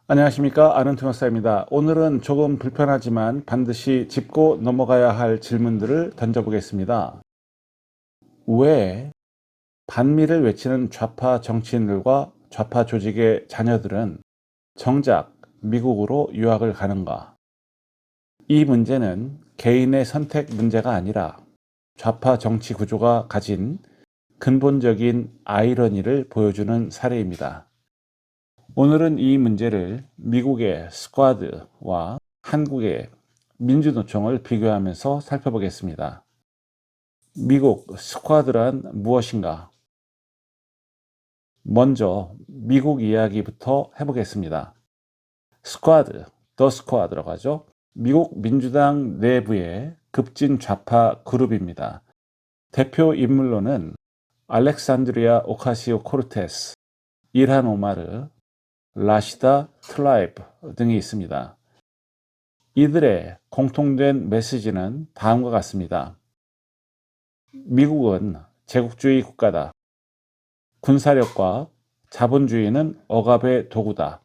안녕하십니까, 아는투마사입니다. 오늘은 조금 불편하지만 반드시 짚고 넘어가야 할 질문들을 던져보겠습니다. 왜 반미를 외치는 좌파 정치인들과 좌파 조직의 자녀들은 정작 미국으로 유학을 가는가? 이 문제는 개인의 선택 문제가 아니라 좌파 정치 구조가 가진 근본적인 아이러니를 보여주는 사례입니다. 오늘은 이 문제를 미국의 스쿼드와 한국의 민주노총을 비교하면서 살펴보겠습니다. 미국 스쿼드란 무엇인가? 먼저 미국 이야기부터 해보겠습니다. 스쿼드, 더 스쿼드라고 하죠. 미국 민주당 내부의 급진 좌파 그룹입니다. 대표 인물로는 알렉산드리아 오카시오 코르테스, 일한 오마르, 라시다 트라이브 등이 있습니다. 이들의 공통된 메시지는 다음과 같습니다. 미국은 제국주의 국가다. 군사력과 자본주의는 억압의 도구다.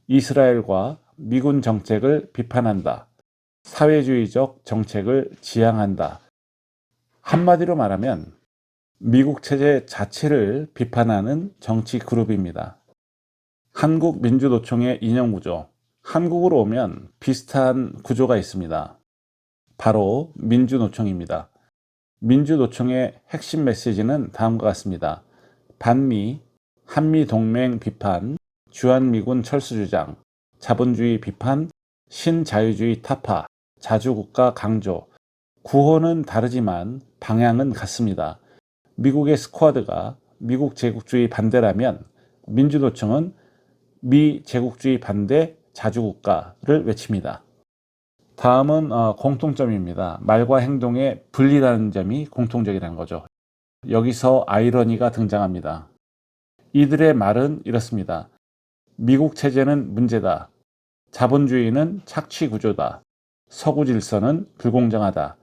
이스라엘과 미군 정책을 비판한다. 사회주의적 정책을 지향한다. 한마디로 말하면 미국 체제 자체를 비판하는 정치 그룹입니다. 한국민주노총의 이념구조, 한국으로 오면 비슷한 구조가 있습니다. 바로 민주노총입니다. 민주노총의 핵심 메시지는 다음과 같습니다. 반미, 한미동맹 비판, 주한미군 철수 주장, 자본주의 비판, 신자유주의 타파, 자주국가 강조. 구호는 다르지만 방향은 같습니다. 미국의 스쿼드가 미국 제국주의 반대라면 민주노총은 미제국주의 반대 자주국가를 외칩니다. 다음은 공통점입니다. 말과 행동의 분리라는 점이 공통적이라는 거죠. 여기서 아이러니가 등장합니다. 이들의 말은 이렇습니다. 미국 체제는 문제다. 자본주의는 착취 구조다. 서구 질서는 불공정하다.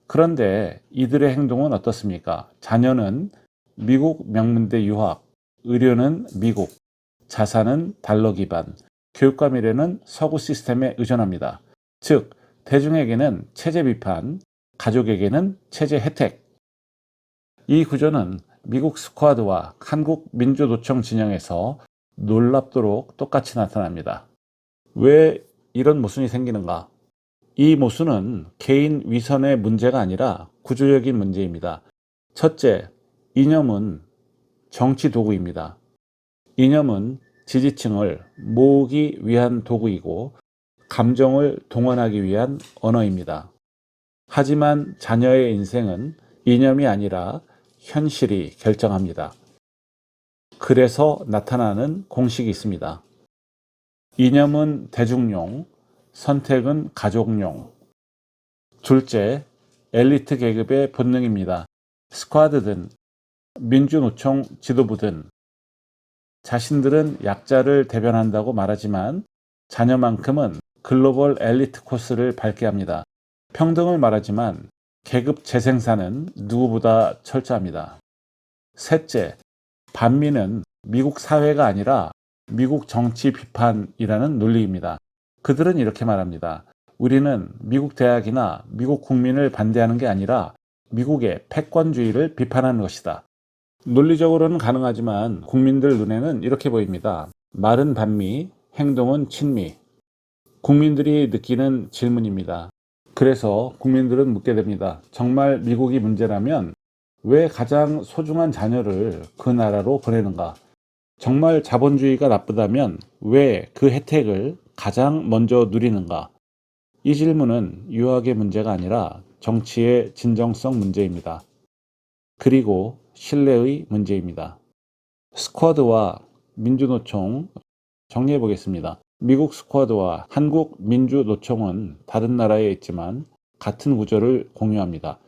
그런데 이들의 행동은 어떻습니까? 자녀는 미국 명문대 유학, 의료는 미국, 자산은 달러 기반, 교육과 미래는 서구 시스템에 의존합니다. 즉, 대중에게는 체제 비판, 가족에게는 체제 혜택. 이 구조는 미국 스쿼드와 한국 민주노총 진영에서 놀랍도록 똑같이 나타납니다. 왜 이런 모순이 생기는가? 이 모순은 개인 위선의 문제가 아니라 구조적인 문제입니다. 첫째, 이념은 정치 도구입니다. 이념은 지지층을 모으기 위한 도구이고 감정을 동원하기 위한 언어입니다. 하지만 자녀의 인생은 이념이 아니라 현실이 결정합니다. 그래서 나타나는 공식이 있습니다. 이념은 대중용, 선택은 가족용. 둘째, 엘리트 계급의 본능입니다. 스쿼드든 민주노총 지도부든 자신들은 약자를 대변한다고 말하지만 자녀만큼은 글로벌 엘리트 코스를 밟게 합니다. 평등을 말하지만 계급 재생산은 누구보다 철저합니다. 셋째, 반미는 미국 사회가 아니라 미국 정치 비판이라는 논리입니다. 그들은 이렇게 말합니다. 우리는 미국 대학이나 미국 국민을 반대하는 게 아니라 미국의 패권주의를 비판하는 것이다. 논리적으로는 가능하지만 국민들 눈에는 이렇게 보입니다. 말은 반미, 행동은 친미. 국민들이 느끼는 질문입니다. 그래서 국민들은 묻게 됩니다. 정말 미국이 문제라면 왜 가장 소중한 자녀를 그 나라로 보내는가? 정말 자본주의가 나쁘다면 왜 그 혜택을 가장 먼저 누리는가? 이 질문은 유학의 문제가 아니라 정치의 진정성 문제입니다. 그리고 신뢰의 문제입니다. 스쿼드와 민주노총 정리해 보겠습니다. 미국 스쿼드와 한국 민주노총은 다른 나라에 있지만 같은 구조를 공유합니다.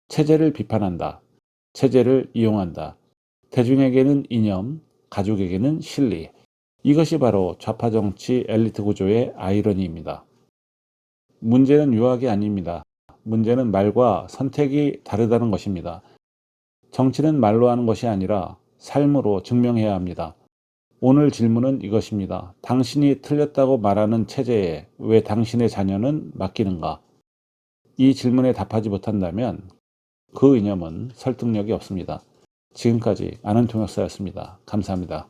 체제를 비판한다. 체제를 이용한다. 대중에게는 이념, 가족에게는 실리. 이것이 바로 좌파 정치 엘리트 구조의 아이러니입니다. 문제는 유학이 아닙니다. 문제는 말과 선택이 다르다는 것입니다. 정치는 말로 하는 것이 아니라 삶으로 증명해야 합니다. 오늘 질문은 이것입니다. 당신이 틀렸다고 말하는 체제에 왜 당신의 자녀는 맡기는가? 이 질문에 답하지 못한다면 그 이념은 설득력이 없습니다. 지금까지 아는 통역사였습니다. 감사합니다.